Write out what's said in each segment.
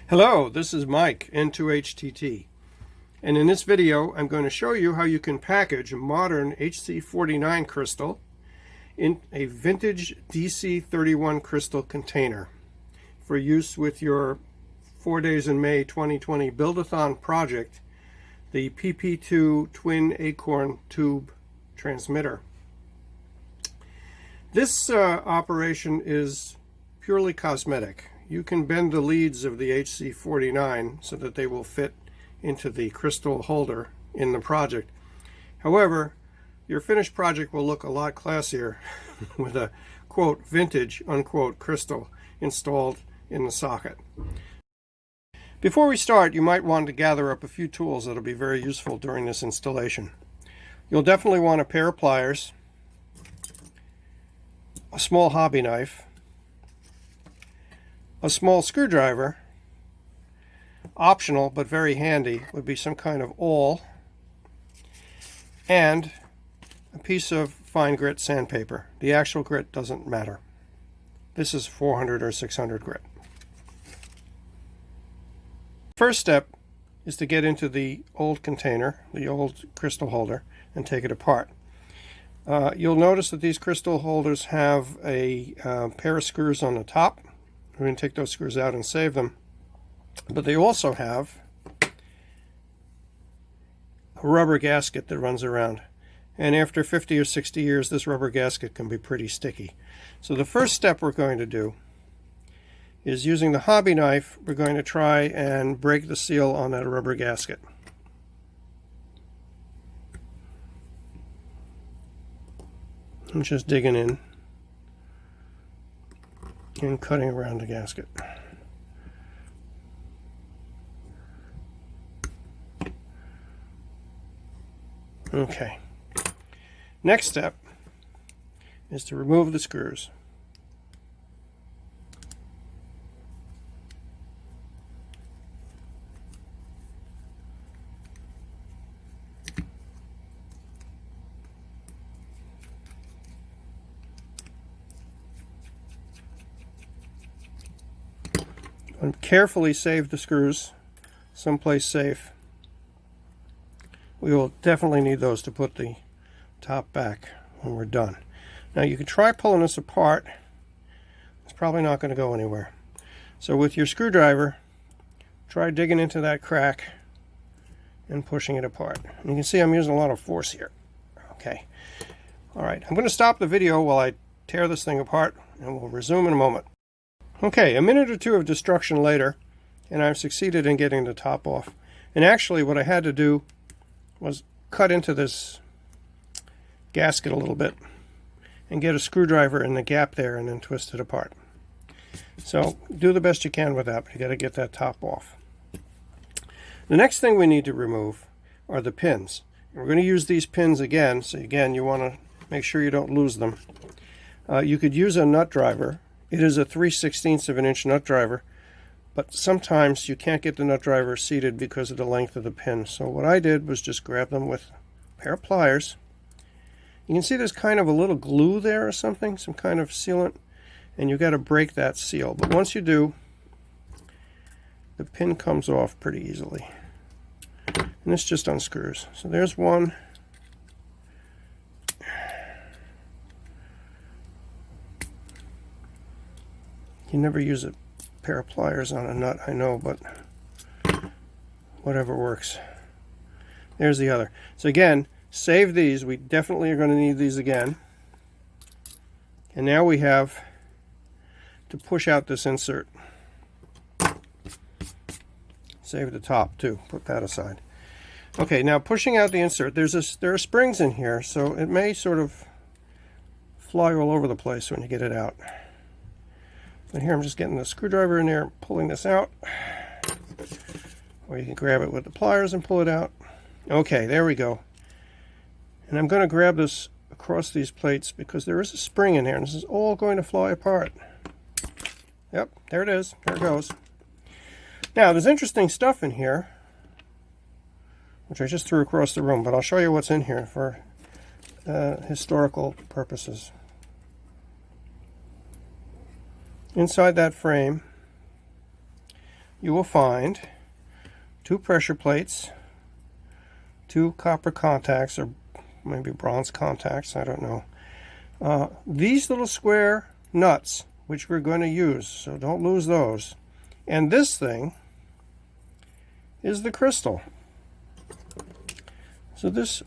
Hello, this is Mike, N2HTT, and in this video I'm going to show you how you can package a modern HC-49 crystal in a vintage DC-31 crystal container for use with your 4 Days in May 2020 Buildathon project, the PP2 twin Acorn tube transmitter. This operation is purely cosmetic. You can bend the leads of the HC-49 so that they will fit into the crystal holder in the project. However, your finished project will look a lot classier with a quote vintage unquote crystal installed in the socket. Before we start, you might want to gather up a few tools that will be very useful during this installation. You'll definitely want a pair of pliers, a small hobby knife, a small screwdriver. Optional but very handy would be some kind of awl, and a piece of fine grit sandpaper. The actual grit doesn't matter. This is 400 or 600 grit. First step is to get into the old container, the old crystal holder, and take it apart. You'll notice that these crystal holders have a pair of screws on the top. We're going to take those screws out and save them. But they also have a rubber gasket that runs around. And after 50 or 60 years, this rubber gasket can be pretty sticky. So the first step we're going to do is, using the hobby knife, we're going to try and break the seal on that rubber gasket. I'm just digging in and cutting around the gasket. Okay. Next step is to remove the screws. And carefully save the screws someplace safe. We will definitely need those to put the top back when we're done. Now you can try pulling this apart. It's probably not going to go anywhere. So with your screwdriver, try digging into that crack and pushing it apart. And you can see I'm using a lot of force here. Okay. Alright, I'm going to stop the video while I tear this thing apart, and we'll resume in a moment. Okay, a minute or two of destruction later, and I've succeeded in getting the top off. And actually what I had to do was cut into this gasket a little bit and get a screwdriver in the gap there and then twist it apart. So do the best you can with that, but you got to get that top off. The next thing we need to remove are the pins. And we're going to use these pins again, so again you want to make sure you don't lose them. You could use a nut driver. It is a 3/16 of an inch nut driver, but sometimes you can't get the nut driver seated because of the length of the pin. So what I did was just grab them with a pair of pliers. You can see there's kind of a little glue there or something, some kind of sealant, and you've got to break that seal. But once you do, the pin comes off pretty easily. And this just unscrews. So there's one. You never use a pair of pliers on a nut, I know, but whatever works. There's the other. So again, save these. We definitely are going to need these again. And now we have to push out this insert. Save the top too. Put that aside. Okay, now pushing out the insert. There are springs in here, so it may sort of fly all over the place when you get it out. And here I'm just getting the screwdriver in there, pulling this out. Or you can grab it with the pliers and pull it out. Okay, there we go. And I'm going to grab this across these plates because there is a spring in here, and this is all going to fly apart. Yep, there it is. There it goes. Now, there's interesting stuff in here, which I just threw across the room, but I'll show you what's in here for historical purposes. Inside that frame, you will find 2 pressure plates, 2 copper contacts, or maybe bronze contacts, I don't know. These little square nuts, which we're going to use, so don't lose those. And this thing is the crystal. So this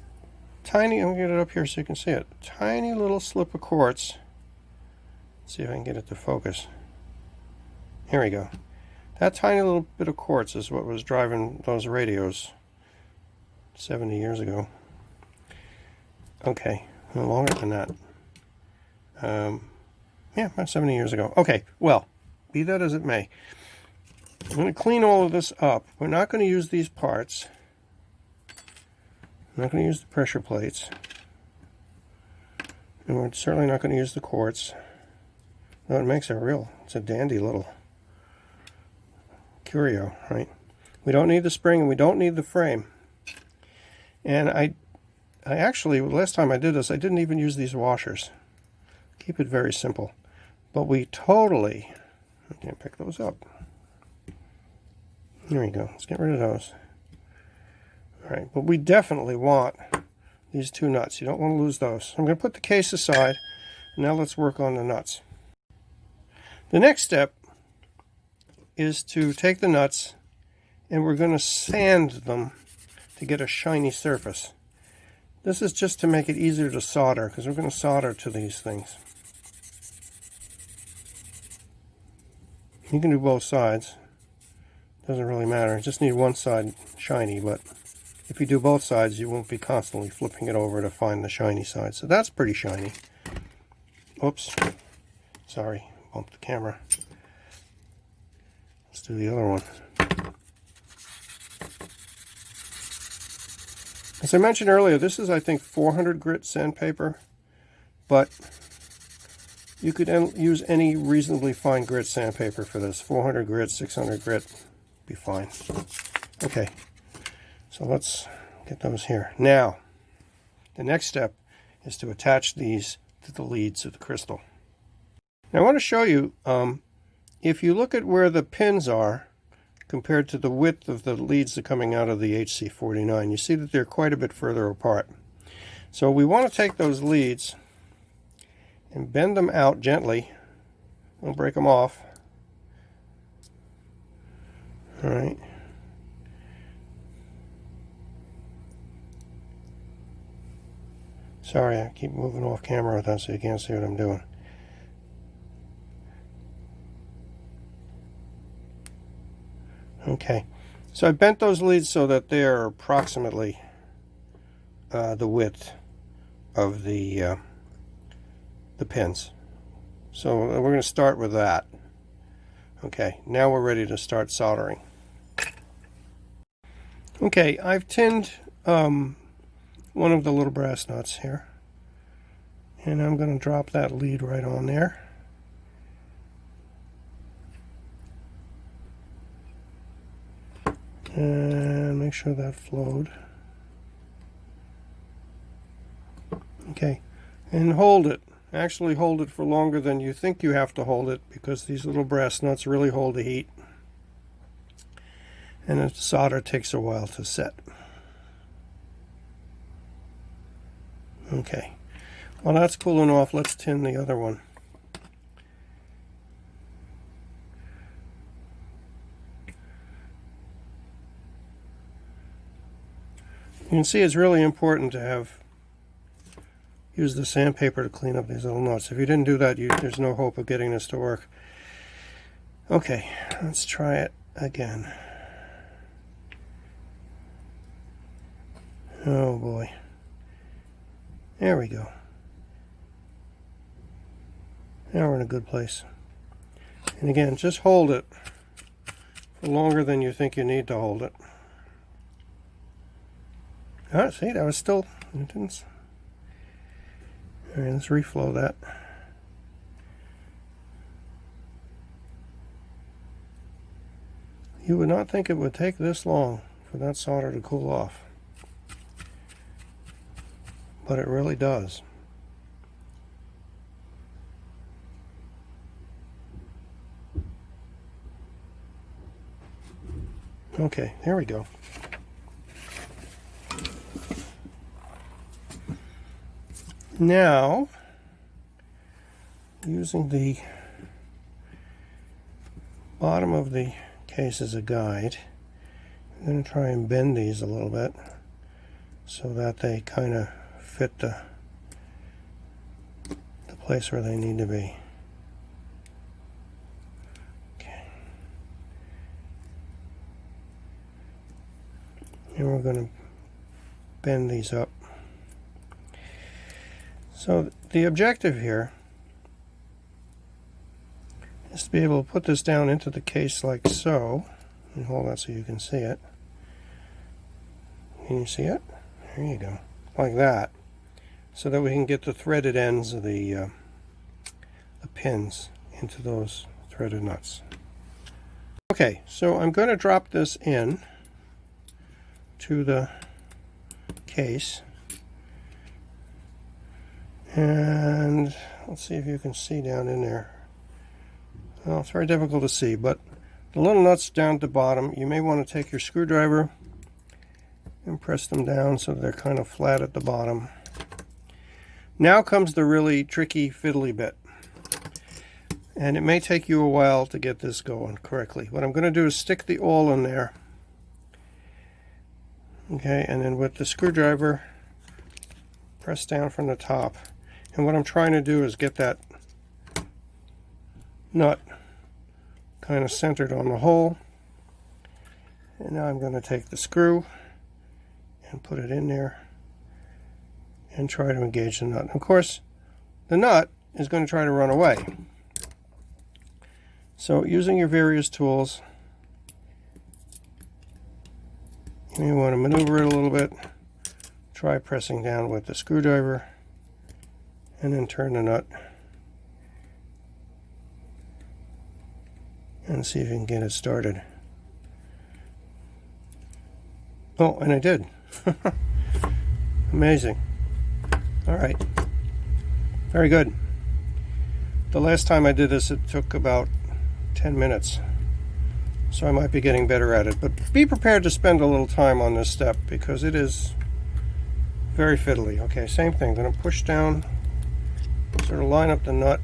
tiny, I'm going to get it up here so you can see it, tiny little slip of quartz. Let's see if I can get it to focus. Here we go. That tiny little bit of quartz is what was driving those radios 70 years ago. Okay, no longer than that. Yeah, about 70 years ago. Okay, well, be that as it may. I'm going to clean all of this up. We're not going to use these parts. I'm not going to use the pressure plates. And we're certainly not going to use the quartz. No, it makes it's a dandy little curio, right? We don't need the spring and we don't need the frame. And I actually, last time I did this, I didn't even use these washers. Keep it very simple. But we totally, I can't pick those up. There you go. Let's get rid of those. All right, but we definitely want these 2 nuts. You don't want to lose those. I'm going to put the case aside. Now let's work on the nuts. The next step is to take the nuts and we're going to sand them to get a shiny surface. This is just to make it easier to solder, because we're going to solder to these things. You can do both sides. Doesn't really matter. Just need one side shiny, but if you do both sides, you won't be constantly flipping it over to find the shiny side. So that's pretty shiny. Oops. Sorry, bumped the camera. Let's do the other one. As I mentioned earlier, this is, I think, 400 grit sandpaper, but you could use any reasonably fine grit sandpaper for this. 400 grit, 600 grit, be fine. Okay, so let's get those here. Now, the next step is to attach these to the leads of the crystal. Now I want to show you, if you look at where the pins are compared to the width of the leads that are coming out of the HC-49, you see that they're quite a bit further apart. So we want to take those leads and bend them out gently. Don't break them off. All right. Sorry, I keep moving off camera with that so you can't see what I'm doing. Okay, so I bent those leads so that they're approximately the width of the pins. So we're going to start with that. Okay, now we're ready to start soldering. Okay, I've tinned one of the little brass nuts here, and I'm going to drop that lead right on there. And make sure that flowed. Okay, and hold it. Actually hold it for longer than you think you have to hold it, because these little brass nuts really hold the heat. And the solder takes a while to set. Okay, while that's cooling off, let's tin the other one. You can see it's really important to use the sandpaper to clean up these little nuts. If you didn't do that, there's no hope of getting this to work. Okay, let's try it again. Oh boy. There we go. Now we're in a good place. And again, just hold it for longer than you think you need to hold it. Oh, see, that was still, it didn't. All right, let's reflow that. You would not think it would take this long for that solder to cool off, but it really does. Okay, there we go. Now, using the bottom of the case as a guide, I'm going to try and bend these a little bit so that they kind of fit the place where they need to be. Okay. And we're going to bend these up. So the objective here is to be able to put this down into the case like so, and hold that so you can see it. Can you see it? There you go, like that, so that we can get the threaded ends of the pins into those threaded nuts. Okay, so I'm going to drop this in to the case, and let's see if you can see down in there. Well, it's very difficult to see, but the little nuts down at the bottom, you may want to take your screwdriver and press them down so they're kind of flat at the bottom. Now comes the really tricky fiddly bit, and it may take you a while to get this going correctly. What I'm going to do is stick the awl in there, okay, and then with the screwdriver press down from the top. And what I'm trying to do is get that nut kind of centered on the hole. And now I'm going to take the screw and put it in there and try to engage the nut. And of course, the nut is going to try to run away. So using your various tools, you may want to maneuver it a little bit. Try pressing down with the screwdriver and then turn the nut and see if you can get it started. Oh, and I did. Amazing. All right. Very good. The last time I did this, it took about 10 minutes. So I might be getting better at it. But be prepared to spend a little time on this step because it is very fiddly. Okay, same thing. I'm going to push down, sort of line up the nut.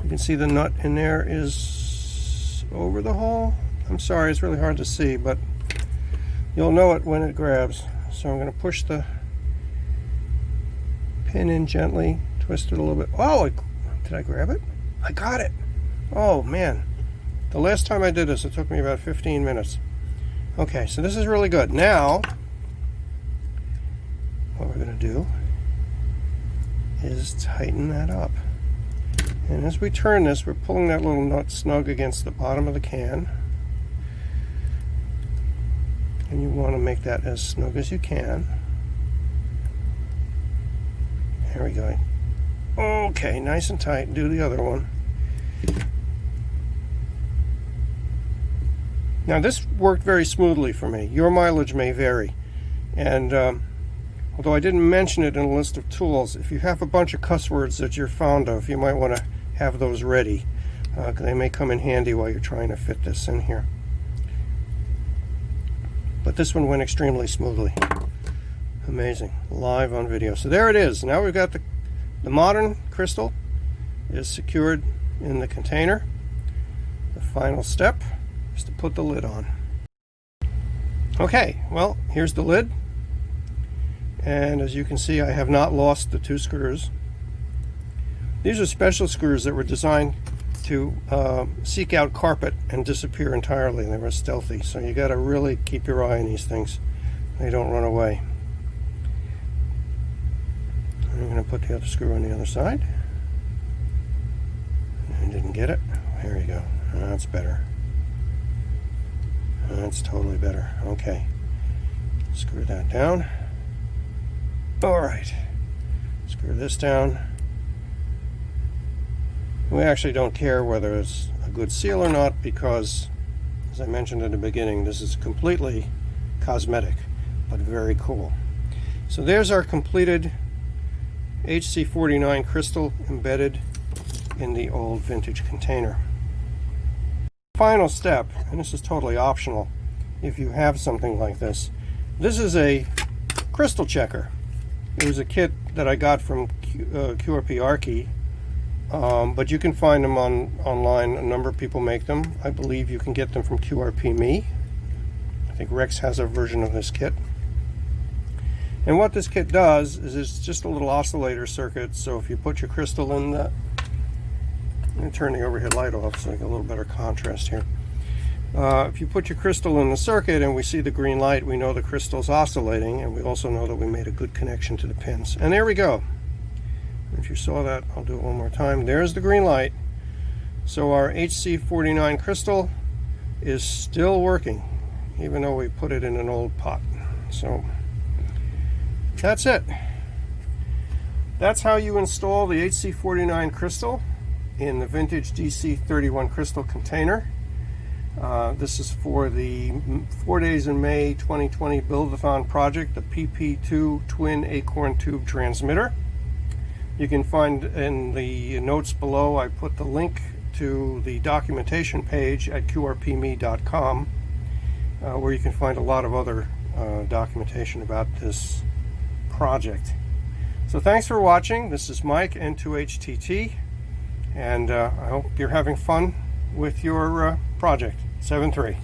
You can see the nut in there is over the hole. I'm sorry, it's really hard to see, but you'll know it when it grabs. So I'm going to push the pin in gently, twist it a little bit. Oh, did I grab it? I got it. Oh man, the last time I did this, it took me about 15 minutes. Okay, so this is really good. Now, what we're going to do is tighten that up. And as we turn this, we're pulling that little nut snug against the bottom of the can. And you want to make that as snug as you can. There we go. Okay, nice and tight. Do the other one. Now this worked very smoothly for me. Your mileage may vary. And although I didn't mention it in a list of tools, if you have a bunch of cuss words that you're fond of, you might want to have those ready. They may come in handy while you're trying to fit this in here. But this one went extremely smoothly. Amazing. Live on video. So there it is. Now we've got the modern crystal is secured in the container. The final step is to put the lid on. Okay, well, here's the lid. And as you can see, I have not lost the 2 screws. These are special screws that were designed to seek out carpet and disappear entirely. They were stealthy, so you got to really keep your eye on these things. They don't run away. I'm going to put the other screw on the other side. I didn't get it. There you go. That's better. That's totally better. Okay. Screw that down. All right. Screw this down. We actually don't care whether it's a good seal or not because, as I mentioned in the beginning, this is completely cosmetic, but very cool. So there's our completed HC-49 crystal embedded in the old vintage container. Final step, and this is totally optional if you have something like this. This is a crystal checker. It was a kit that I got from QRP Archie, but you can find them online. A number of people make them. I believe you can get them from QRP Me. I think Rex has a version of this kit. And what this kit does is it's just a little oscillator circuit. So if you put your crystal in the, let me turn the overhead light off so I get a little better contrast here. If you put your crystal in the circuit and we see the green light, we know the crystal's oscillating, and we also know that we made a good connection to the pins. And there we go. If you saw that, I'll do it one more time. There's the green light. So our HC-49 crystal is still working, even though we put it in an old pot. So that's it. That's how you install the HC-49 crystal in the vintage DC-31 crystal container. This is for the 4 Days in May 2020 Buildathon project, the PP2 twin Acorn tube transmitter. You can find in the notes below, I put the link to the documentation page at qrpme.com, where you can find a lot of other documentation about this project. So thanks for watching. This is Mike, N2HTT, and I hope you're having fun with your project. 7-3.